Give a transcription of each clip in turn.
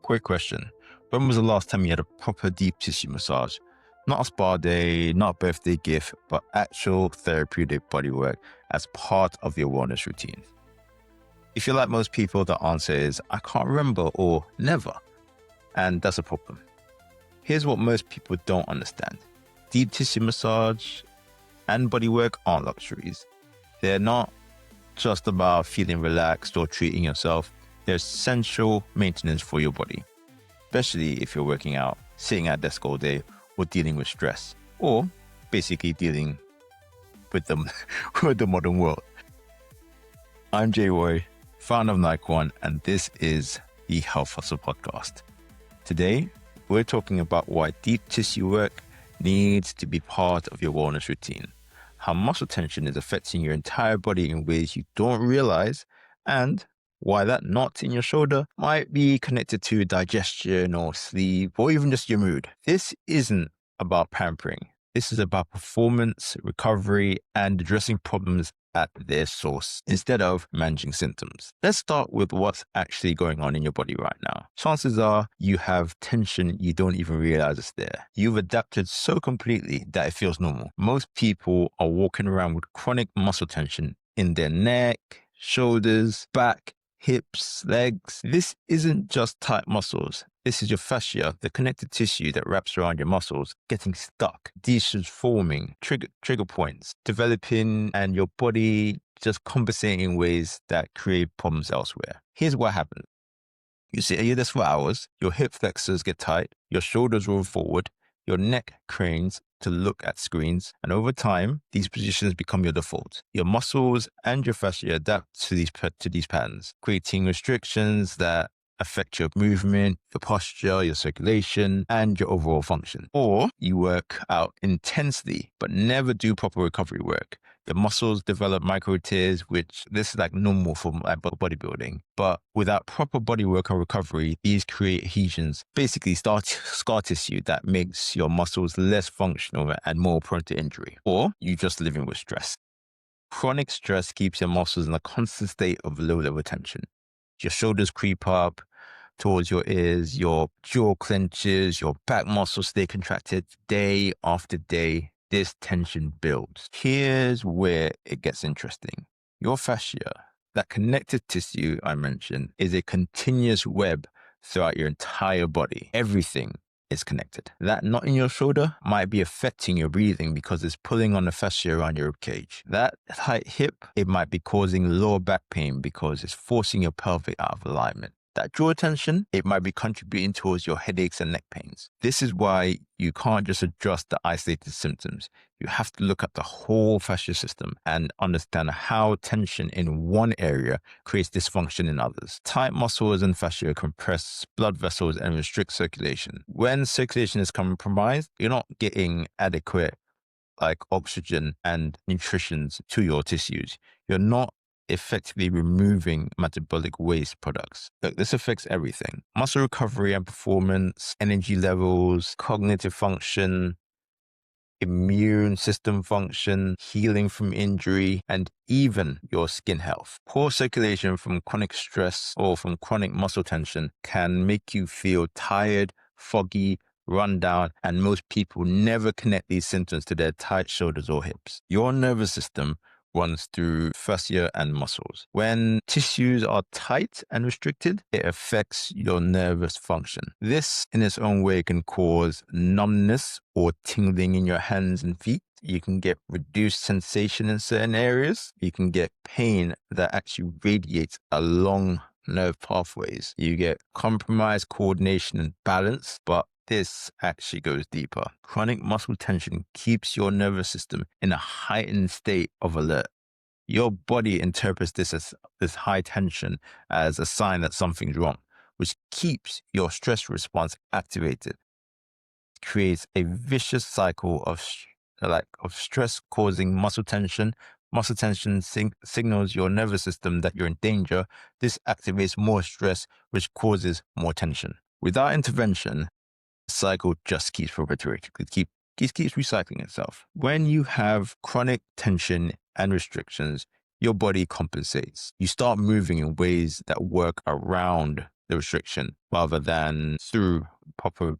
Quick question. When was the last time you had a proper deep tissue massage? Not a spa day, not a birthday gift, but actual therapeutic bodywork as part of your wellness routine. If you're like most people, the answer is, I can't remember or never. And that's a problem. Here's what most people don't understand. Deep tissue massage and bodywork aren't luxuries. They're not just about feeling relaxed or treating yourself. They're essential maintenance for your body, especially if you're working out, sitting at a desk all day, or dealing with stress, or basically dealing with the modern world. I'm Jay Roy, founder of Nike One, and this is the Health Hustle Podcast. Today, we're talking about why deep tissue work needs to be part of your wellness routine, how muscle tension is affecting your entire body in ways you don't realize, and why that knot in your shoulder might be connected to digestion or sleep or even just your mood. This isn't about pampering. This is about performance, recovery, and addressing problems at their source instead of managing symptoms. Let's start with what's actually going on in your body right now. Chances are you have tension you don't even realize is there. You've adapted so completely that it feels normal. Most people are walking around with chronic muscle tension in their neck, shoulders, back, hips, legs. This isn't just tight muscles. This is your fascia, the connective tissue that wraps around your muscles, getting stuck, tissues forming, trigger points, developing, and your body just compensating in ways that create problems elsewhere. Here's what happens. You sit at your desk for hours, your hip flexors get tight, your shoulders roll forward, your neck cranes to look at screens, and over time, these positions become your default. Your muscles and your fascia adapt to these patterns, creating restrictions that affect your movement, your posture, your circulation, and your overall function. Or you work out intensely, but never do proper recovery work. Your muscles develop micro tears, which this is like normal for bodybuilding. But without proper body work and recovery, these create adhesions, basically scar tissue that makes your muscles less functional and more prone to injury. Or you just living with stress. Chronic stress keeps your muscles in a constant state of low level tension. Your shoulders creep up towards your ears, your jaw clenches, your back muscles stay contracted day after day. This tension builds. Here's where it gets interesting. Your fascia, that connective tissue I mentioned, is a continuous web throughout your entire body. Everything is connected. That knot in your shoulder might be affecting your breathing because it's pulling on the fascia around your ribcage. That tight hip, it might be causing lower back pain because it's forcing your pelvic out of alignment. That jaw tension, it might be contributing towards your headaches and neck pains. This is why you can't just address the isolated symptoms. You have to look at the whole fascia system and understand how tension in one area creates dysfunction in others. Tight muscles and fascia compress blood vessels and restrict circulation. When circulation is compromised, you're not getting adequate oxygen and nutrition to your tissues. You're not effectively removing metabolic waste products. Look, this affects everything. Muscle recovery and performance, energy levels, cognitive function, immune system function, healing from injury, and even your skin health. Poor circulation from chronic stress or from chronic muscle tension can make you feel tired, foggy, run down, and most people never connect these symptoms to their tight shoulders or hips. Your nervous system runs through fascia and muscles. When tissues are tight and restricted, it affects your nervous function. This in its own way can cause numbness or tingling in your hands and feet. You can get reduced sensation in certain areas. You can get pain that actually radiates along nerve pathways. You get compromised coordination and balance, but this actually goes deeper. Chronic muscle tension keeps your nervous system in a heightened state of alert. Your body interprets this high tension as a sign that something's wrong, which keeps your stress response activated. It creates a vicious cycle of stress causing muscle tension. Muscle tension signals your nervous system that you're in danger. This activates more stress, which causes more tension. Without intervention, cycle just keeps perpetuating. It keeps recycling itself. When you have chronic tension and restrictions, your body compensates. You start moving in ways that work around the restriction rather than through proper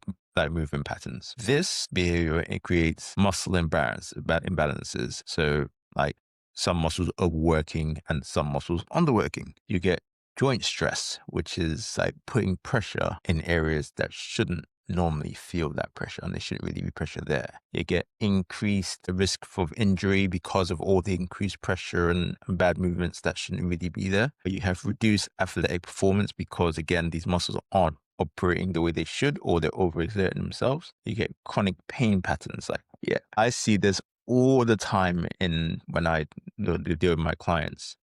movement patterns. This behavior, it creates muscle imbalances. So like some muscles are working and some muscles underworking. You get joint stress, which is like putting pressure in areas that shouldn't normally feel that pressure, and there shouldn't really be pressure there. You get increased risk of injury because of all the increased pressure and bad movements that shouldn't really be there. You have reduced athletic performance because, again, these muscles aren't operating the way they should, or they're overexerting themselves. You get chronic pain patterns. Like, yeah, I see this all the time when I deal with my clients.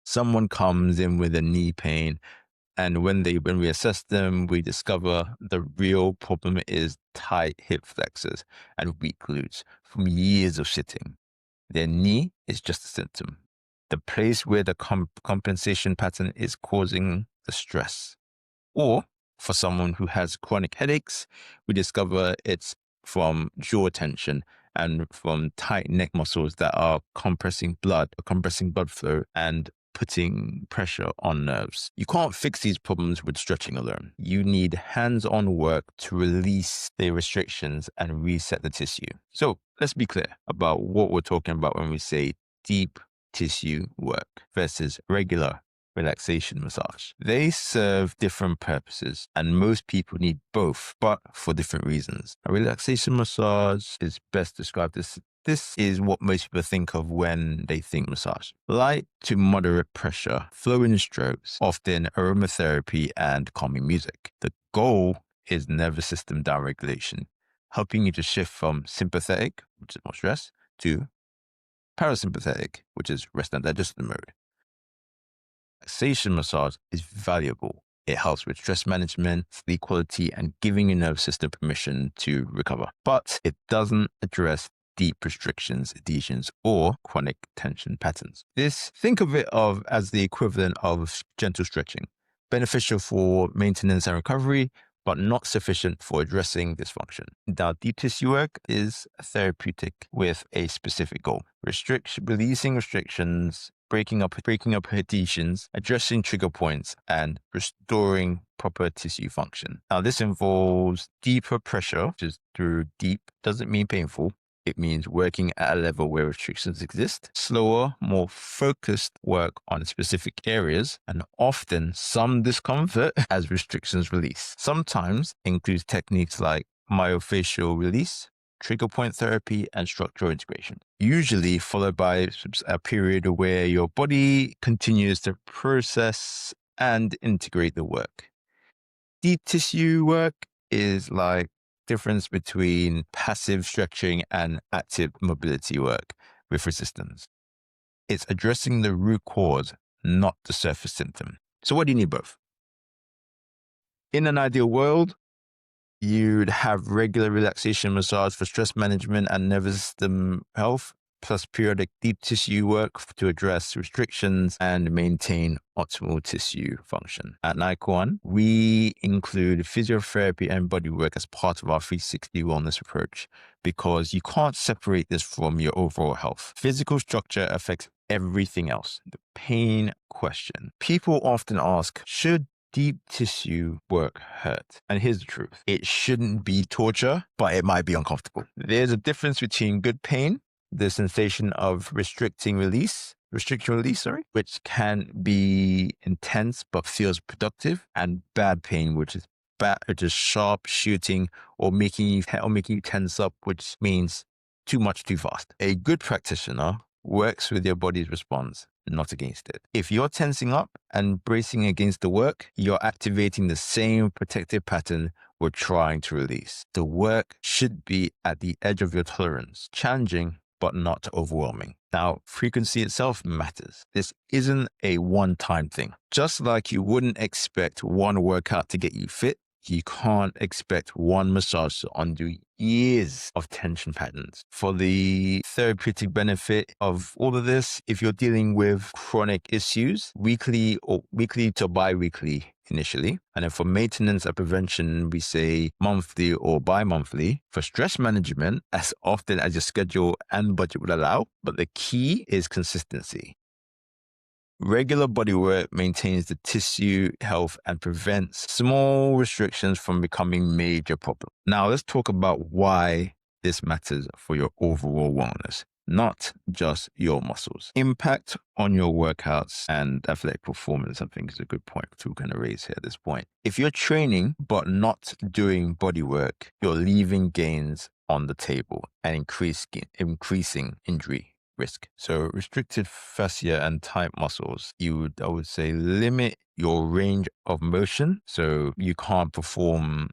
Someone comes in with a knee pain, and when we assess them, we discover the real problem is tight hip flexors and weak glutes from years of sitting. Their knee is just a symptom. The place where the compensation pattern is causing the stress. Or for someone who has chronic headaches, we discover it's from jaw tension and from tight neck muscles that are compressing blood flow and putting pressure on nerves. You can't fix these problems with stretching alone. You need hands-on work to release the restrictions and reset the tissue. So let's be clear about what we're talking about when we say deep tissue work versus regular relaxation massage. They serve different purposes, and most people need both, but for different reasons. A relaxation massage is best described as this is what most people think of when they think massage. Light to moderate pressure, flowing strokes, often aromatherapy and calming music. The goal is nervous system downregulation, helping you to shift from sympathetic, which is more stress, to parasympathetic, which is rest and digest mode. Relaxation massage is valuable. It helps with stress management, sleep quality, and giving your nervous system permission to recover. But it doesn't address deep restrictions, adhesions, or chronic tension patterns. Think of it as the equivalent of gentle stretching, beneficial for maintenance and recovery, but not sufficient for addressing dysfunction. Now, deep tissue work is therapeutic with a specific goal. Releasing restrictions, breaking up adhesions, addressing trigger points, and restoring proper tissue function. Now, this involves deeper pressure, which is through deep, doesn't mean painful. It means working at a level where restrictions exist, slower, more focused work on specific areas, and often some discomfort as restrictions release. Sometimes includes techniques like myofascial release, trigger point therapy, and structural integration, usually followed by a period where your body continues to process and integrate the work. Deep tissue work is like difference between passive stretching and active mobility work with resistance. It's addressing the root cause, not the surface symptom. So what do you need both? In an ideal world, you'd have regular relaxation massage for stress management and nervous system health, plus periodic deep tissue work to address restrictions and maintain optimal tissue function. At NiceOne, we include physiotherapy and body work as part of our 360 wellness approach because you can't separate this from your overall health. Physical structure affects everything else. The pain question. People often ask, should deep tissue work hurt? And here's the truth. It shouldn't be torture, but it might be uncomfortable. There's a difference between good pain, the sensation of restriction release, which can be intense but feels productive, and bad pain, which is sharp shooting or making you tense up, which means too much too fast. A good practitioner works with your body's response, not against it. If you're tensing up and bracing against the work, you're activating the same protective pattern we're trying to release. The work should be at the edge of your tolerance, challenging but not overwhelming. Now, frequency itself matters. This isn't a one-time thing. Just like you wouldn't expect one workout to get you fit, you can't expect one massage to undo years of tension patterns. For the therapeutic benefit of all of this, if you're dealing with chronic issues, weekly to bi-weekly initially. And then for maintenance and prevention, we say monthly or bi-monthly. For stress management, as often as your schedule and budget would allow. But the key is consistency. Regular body work maintains the tissue health and prevents small restrictions from becoming major problems. Now, let's talk about why this matters for your overall wellness, not just your muscles. Impact on your workouts and athletic performance, I think, is a good point to kind of raise here at this point. If you're training but not doing body work, you're leaving gains on the table and increasing injury risk. So restricted fascia and tight muscles, I would say, limit your range of motion. So you can't perform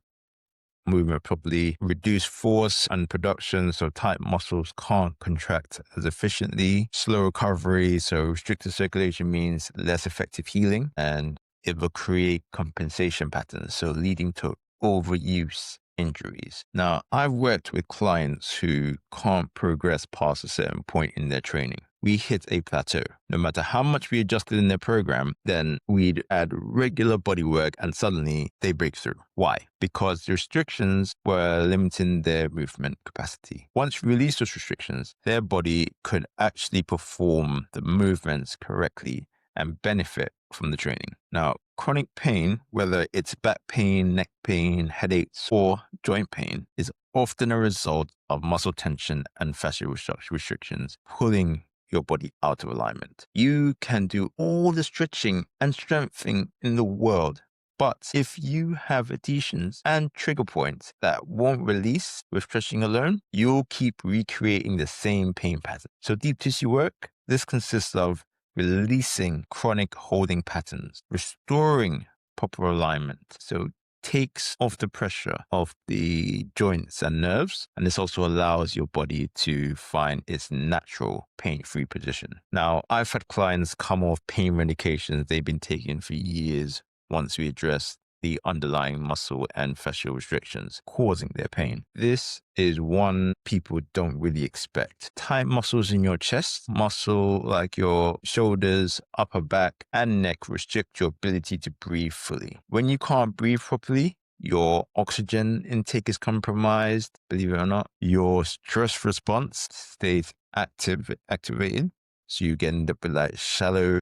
movement properly, reduce force and production, so tight muscles can't contract as efficiently, slow recovery, so restricted circulation means less effective healing, and it will create compensation patterns, so leading to overuse injuries. Now, I've worked with clients who can't progress past a certain point in their training. We hit a plateau. No matter how much we adjusted in their program, then we'd add regular body work and suddenly they break through. Why? Because the restrictions were limiting their movement capacity. Once we released those restrictions, their body could actually perform the movements correctly and benefit from the training. Now, chronic pain, whether it's back pain, neck pain, headaches, or joint pain, is often a result of muscle tension and fascial restrictions pulling your body out of alignment. You can do all the stretching and strengthening in the world, but if you have adhesions and trigger points that won't release with stretching alone, you'll keep recreating the same pain pattern. So deep tissue work, this consists of releasing chronic holding patterns, restoring proper alignment. So takes off the pressure of the joints and nerves, and this also allows your body to find its natural pain-free position. Now, I've had clients come off pain medications they've been taking for years once we address the underlying muscle and fascial restrictions causing their pain. This is one people don't really expect. Tight muscles in your chest, muscle like your shoulders, upper back, and neck restrict your ability to breathe fully. When you can't breathe properly, your oxygen intake is compromised, believe it or not. Your stress response stays activated. So you end up with like shallow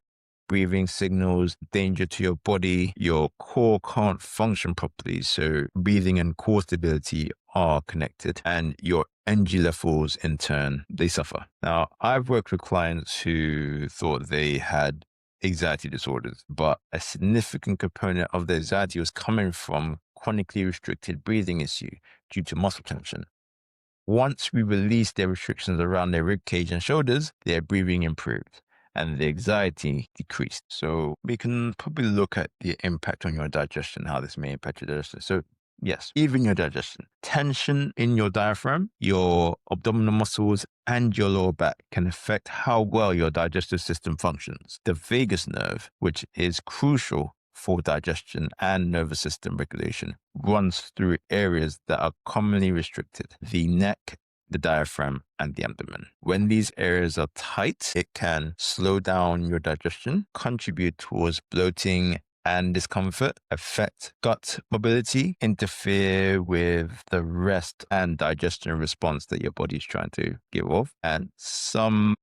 breathing signals, danger to your body. Your core can't function properly. So breathing and core stability are connected, and your energy levels in turn, they suffer. Now, I've worked with clients who thought they had anxiety disorders, but a significant component of the anxiety was coming from chronically restricted breathing issue due to muscle tension. Once we released their restrictions around their rib cage and shoulders, their breathing improved and the anxiety decreased. So we can probably look at the impact on your digestion, how this may impact your digestion. So yes, even your digestion. Tension in your diaphragm, your abdominal muscles, and your lower back can affect how well your digestive system functions. The vagus nerve, which is crucial for digestion and nervous system regulation, runs through areas that are commonly restricted: the neck, the diaphragm, and the abdomen. When these areas are tight, it can slow down your digestion, contribute towards bloating and discomfort, affect gut mobility, interfere with the rest and digestion response that your body is trying to give off. And some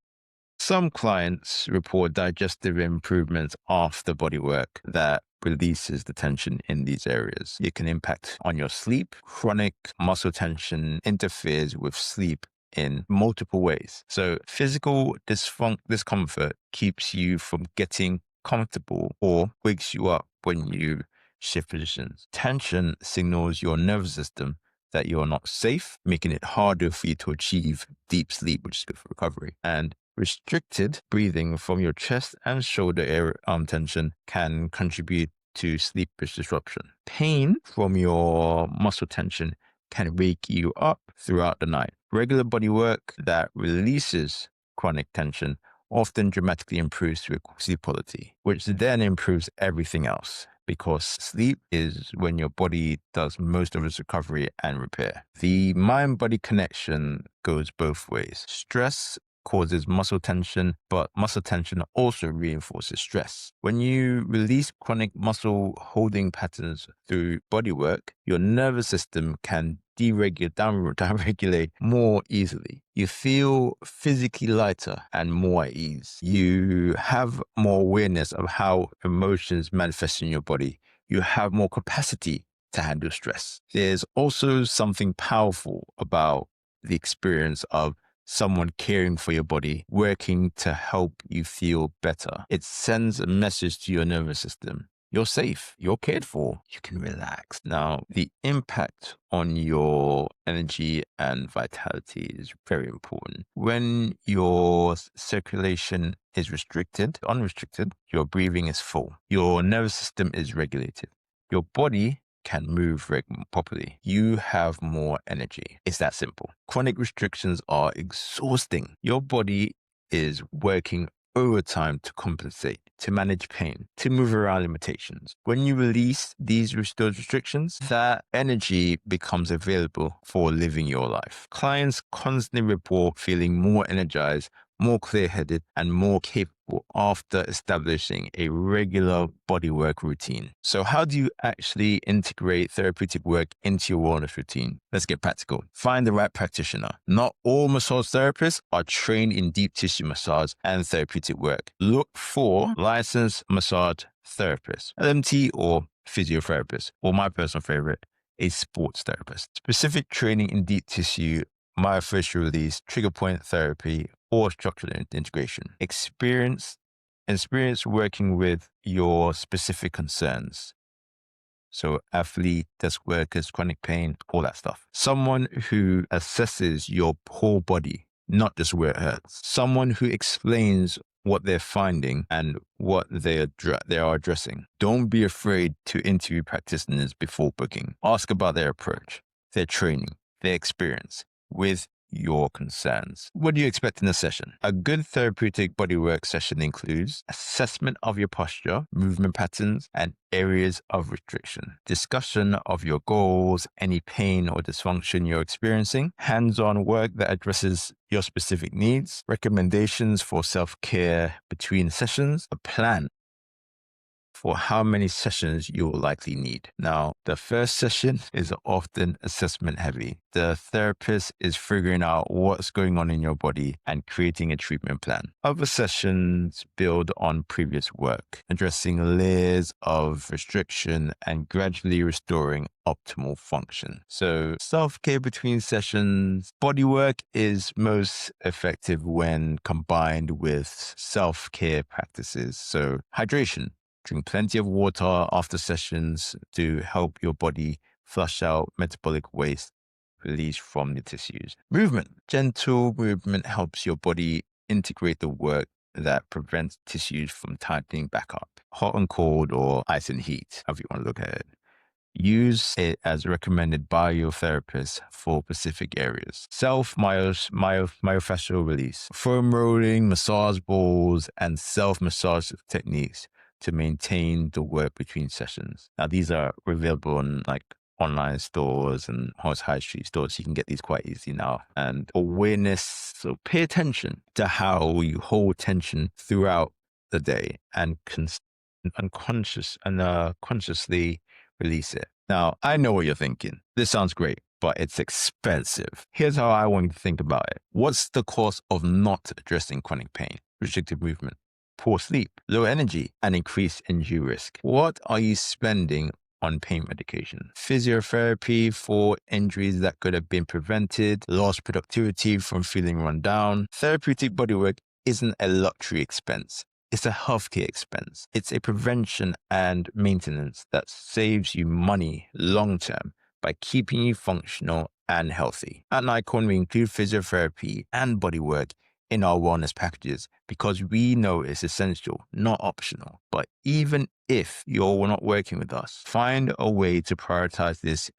clients report digestive improvements after body work that releases the tension in these areas. It can impact on your sleep. Chronic muscle tension interferes with sleep in multiple ways. So physical discomfort keeps you from getting comfortable or wakes you up when you shift positions. Tension signals your nervous system that you are not safe, making it harder for you to achieve deep sleep, which is good for recovery. And restricted breathing from your chest and shoulder area tension can contribute to sleep disruption. Pain from your muscle tension can wake you up throughout the night. Regular body work that releases chronic tension often dramatically improves sleep quality, which then improves everything else, because sleep is when your body does most of its recovery and repair. The mind-body connection goes both ways. Stress causes muscle tension, but muscle tension also reinforces stress. When you release chronic muscle holding patterns through body work, your nervous system can downregulate more easily. You feel physically lighter and more at ease. You have more awareness of how emotions manifest in your body. You have more capacity to handle stress. There's also something powerful about the experience of someone caring for your body, working to help you feel better. It sends a message to your nervous system. You're safe, you're cared for, you can relax. Now, the impact on your energy and vitality is very important. When your circulation is unrestricted, your breathing is full, your nervous system is regulated, your body can move properly. You have more energy. It's that simple. Chronic restrictions are exhausting. Your body is working overtime to compensate, to manage pain, to move around limitations. When you release those restrictions, that energy becomes available for living your life. Clients constantly report feeling more energized, more clear-headed, and more capable after establishing a regular bodywork routine. So how do you actually integrate therapeutic work into your wellness routine? Let's get practical. Find the right practitioner. Not all massage therapists are trained in deep tissue massage and therapeutic work. Look for licensed massage therapists, LMT or physiotherapist, or my personal favorite, a sports therapist. Specific training in deep tissue, myofascial release, trigger point therapy, or structural integration. Experience working with your specific concerns. So athlete, desk workers, chronic pain, all that stuff. Someone who assesses your whole body, not just where it hurts. Someone who explains what they're finding and what they are addressing. Don't be afraid to interview practitioners before booking. Ask about their approach, their training, their experience with your concerns. What do you expect in a session? A good therapeutic bodywork session includes assessment of your posture, movement patterns, and areas of restriction, discussion of your goals, any pain or dysfunction you're experiencing, hands-on work that addresses your specific needs, recommendations for self-care between sessions, a plan for how many sessions you will likely need. Now, the first session is often assessment heavy. The therapist is figuring out what's going on in your body and creating a treatment plan. Other sessions build on previous work, addressing layers of restriction and gradually restoring optimal function. So self-care between sessions. Bodywork is most effective when combined with self-care practices. So hydration. Drink plenty of water after sessions to help your body flush out metabolic waste released from the tissues. Movement. Gentle movement helps your body integrate the work that prevents tissues from tightening back up. Hot and cold or ice and heat, however you want to look at it. Use it as recommended by your therapist for specific areas. Myofascial release. Foam rolling, massage balls, and self-massage techniques to maintain the work between sessions. Now, these are available on online stores and most high street stores. You can get these quite easy now. And awareness, so pay attention to how you hold tension throughout the day and consciously release it. Now, I know what you're thinking. This sounds great, but it's expensive. Here's how I want you to think about it. What's the cost of not addressing chronic pain, restrictive movement, poor sleep, low energy, and increased injury risk? What are you spending on pain medication? Physiotherapy for injuries that could have been prevented, lost productivity from feeling run down. Therapeutic bodywork isn't a luxury expense. It's a healthcare expense. It's a prevention and maintenance that saves you money long-term by keeping you functional and healthy. At Nikon, we include physiotherapy and bodywork in our wellness packages because we know it's essential, not optional. But even if you're not working with us, find a way to prioritize this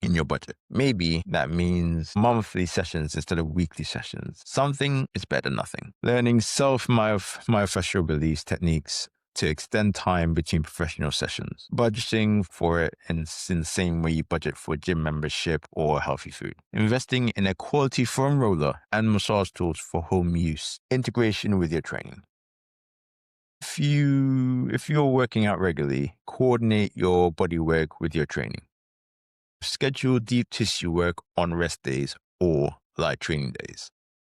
in your budget. Maybe that means monthly sessions instead of weekly sessions. Something is better than nothing. Learning myofascial release techniques to extend time between professional sessions. Budgeting for it in the same way you budget for a gym membership or healthy food. Investing in a quality foam roller and massage tools for home use. Integration with your training. If you're working out regularly, coordinate your body work with your training. Schedule deep tissue work on rest days or light training days.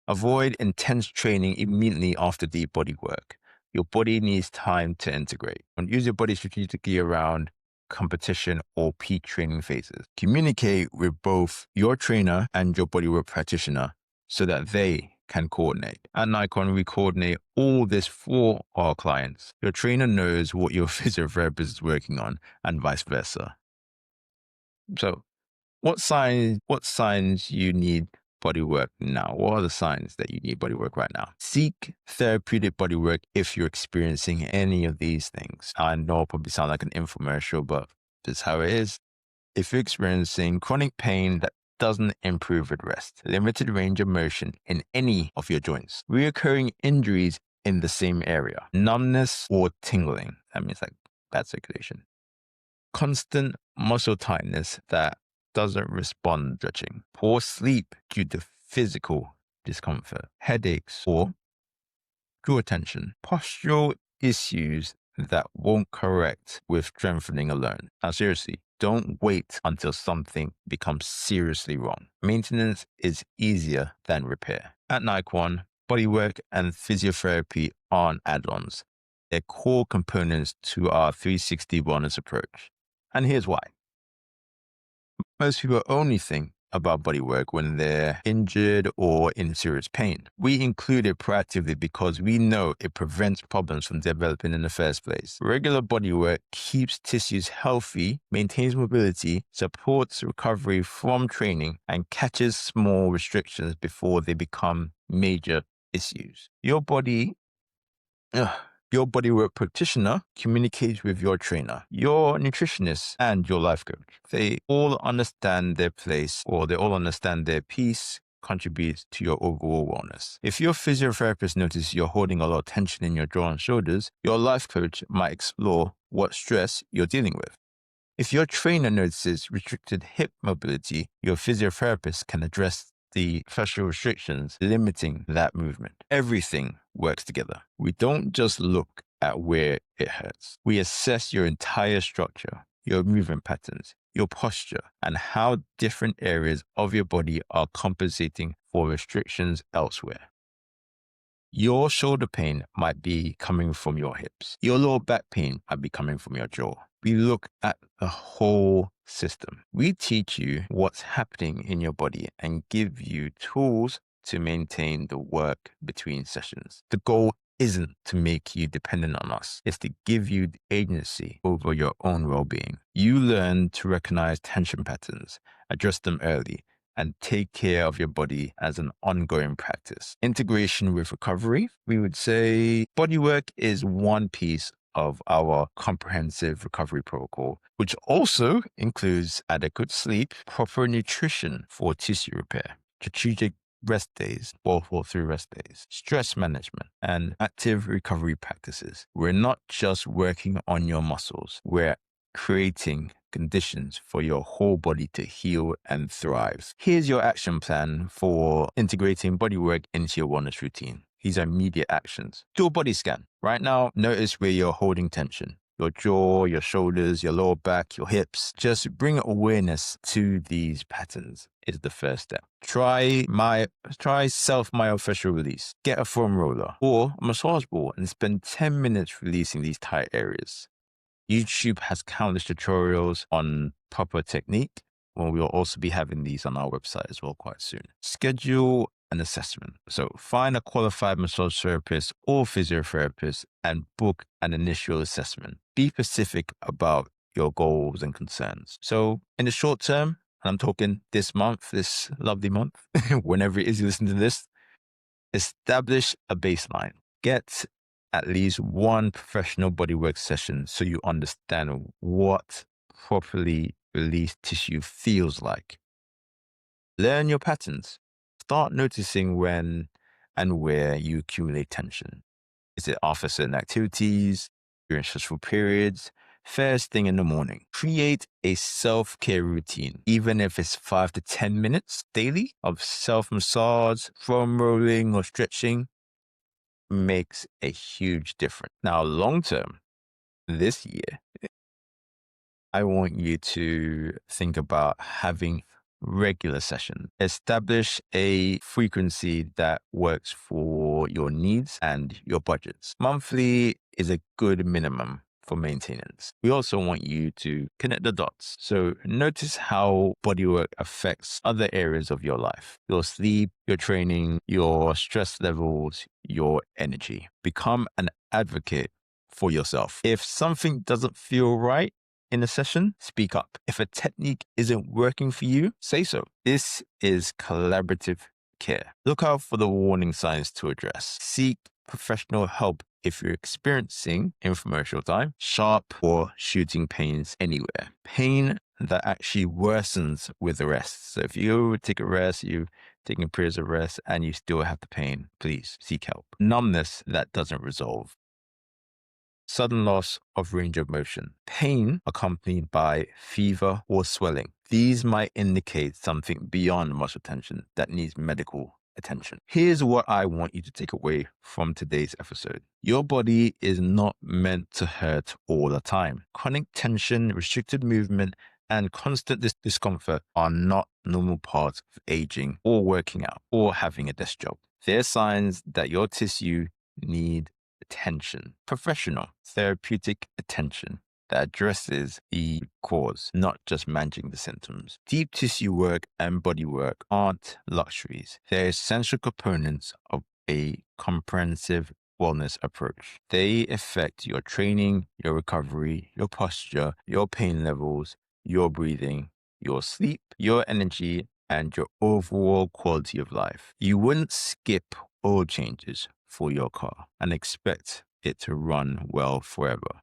Avoid intense training immediately after deep body work. Your body needs time to integrate. And use your body strategically around competition or peak training phases. Communicate with both your trainer and your bodywork practitioner so that they can coordinate. At Nikon, we coordinate all this for our clients. Your trainer knows what your physiotherapist is working on and vice versa. So what signs you need bodywork now? What are the signs that you need bodywork right now? Seek therapeutic bodywork if you're experiencing any of these things. I know it probably sounds like an infomercial, but this is how it is. If you're experiencing chronic pain that doesn't improve with rest, limited range of motion in any of your joints, reoccurring injuries in the same area, numbness or tingling, that means like bad circulation, constant muscle tightness that doesn't respond to stretching, poor sleep due to physical discomfort, headaches, or jaw tension, postural issues that won't correct with strengthening alone. Now, seriously, don't wait until something becomes seriously wrong. Maintenance is easier than repair. At Nikon, bodywork and physiotherapy aren't add-ons. They're core components to our 360 wellness approach. And here's why. Most people only think about bodywork when they're injured or in serious pain. We include it proactively because we know it prevents problems from developing in the first place. Regular bodywork keeps tissues healthy, maintains mobility, supports recovery from training, and catches small restrictions before they become major issues. Your bodywork practitioner communicates with your trainer, your nutritionist, and your life coach. They all understand their place, or they all understand their piece contributes to your overall wellness. If your physiotherapist notices you're holding a lot of tension in your jaw and shoulders, your life coach might explore what stress you're dealing with. If your trainer notices restricted hip mobility, your physiotherapist can address the fascial restrictions limiting that movement. Everything works together. We don't just look at where it hurts. We assess your entire structure, your movement patterns, your posture, and how different areas of your body are compensating for restrictions elsewhere. Your shoulder pain might be coming from your hips. Your lower back pain might be coming from your jaw. We look at the whole system. We teach you what's happening in your body and give you tools to maintain the work between sessions. The goal isn't to make you dependent on us. It's to give you the agency over your own well-being. You learn to recognize tension patterns, address them early, and take care of your body as an ongoing practice. Integration with recovery, we would say bodywork is one piece of our comprehensive recovery protocol, which also includes adequate sleep, proper nutrition for tissue repair, strategic rest days, 4-4-3 rest days, stress management, and active recovery practices. We're not just working on your muscles, we're creating conditions for your whole body to heal and thrive. Here's your action plan for integrating bodywork into your wellness routine. These are immediate actions. Do a body scan. Right now, notice where you're holding tension. Your jaw, your shoulders, your lower back, your hips. Just bring awareness to these patterns is the first step. Try self-myofascial release. Get a foam roller or a massage ball and spend 10 minutes releasing these tight areas. YouTube has countless tutorials on proper technique. Well, we'll also be having these on our website as well quite soon. Schedule an assessment. So find a qualified massage therapist or physiotherapist and book an initial assessment. Be specific about your goals and concerns. So in the short term, and I'm talking this month, this lovely month, whenever it is you listen to this, establish a baseline. Get at least one professional bodywork session so you understand what properly released tissue feels like. Learn your patterns. Start noticing when and where you accumulate tension. Is it after certain activities, during stressful periods, first thing in the morning? Create a self-care routine, even if it's 5 to 10 minutes daily of self-massage, foam rolling, or stretching. Makes a huge difference. Now, long term, this year, I want you to think about having regular sessions. Establish a frequency that works for your needs and your budgets. Monthly is a good minimum for maintenance. We also want you to connect the dots. So notice how bodywork affects other areas of your life: your sleep, your training, your stress levels, your energy. Become an advocate for yourself. If something doesn't feel right in a session, speak up. If a technique isn't working for you, say so. This is collaborative care. Look out for the warning signs to address. Seek professional help if you're experiencing infomercial time, sharp or shooting pains anywhere. Pain that actually worsens with the rest. So if you take a rest, you've taken periods of rest and you still have the pain, please seek help. Numbness that doesn't resolve. Sudden loss of range of motion, pain accompanied by fever or swelling. These might indicate something beyond muscle tension that needs medical attention. Here's what I want you to take away from today's episode. Your body is not meant to hurt all the time. Chronic tension, restricted movement, and constant discomfort are not normal parts of aging or working out or having a desk job. They're signs that your tissue need attention, professional, therapeutic attention that addresses the cause, not just managing the symptoms. Deep tissue work and body work aren't luxuries. They're essential components of a comprehensive wellness approach. They affect your training, your recovery, your posture, your pain levels, your breathing, your sleep, your energy, and your overall quality of life. You wouldn't skip oil changes for your car and expect it to run well forever.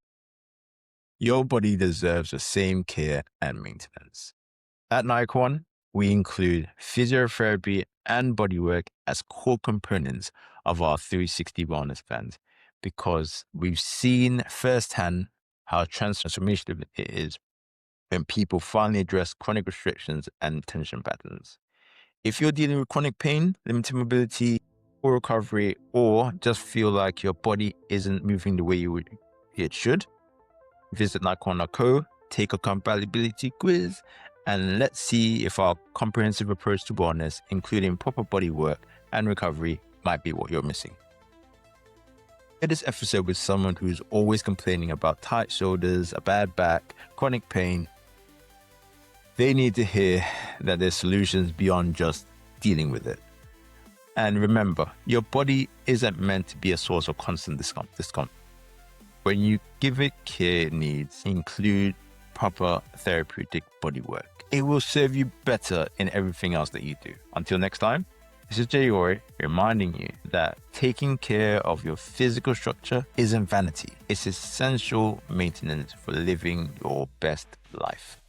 Your body deserves the same care and maintenance. At Nikon, we include physiotherapy and bodywork as core components of our 360 wellness plans because we've seen firsthand how transformational it is when people finally address chronic restrictions and tension patterns. If you're dealing with chronic pain, limited mobility, poor recovery, or just feel like your body isn't moving the way it should, visit Nikon.co, take a compatibility quiz, and let's see if our comprehensive approach to wellness, including proper body work and recovery, might be what you're missing. Share this episode with someone who's always complaining about tight shoulders, a bad back, chronic pain. They need to hear that there's solutions beyond just dealing with it. And remember, your body isn't meant to be a source of constant discomfort. When you give it care it needs, include proper therapeutic body work. It will serve you better in everything else that you do. Until next time, this is Jay Ori reminding you that taking care of your physical structure isn't vanity. It's essential maintenance for living your best life.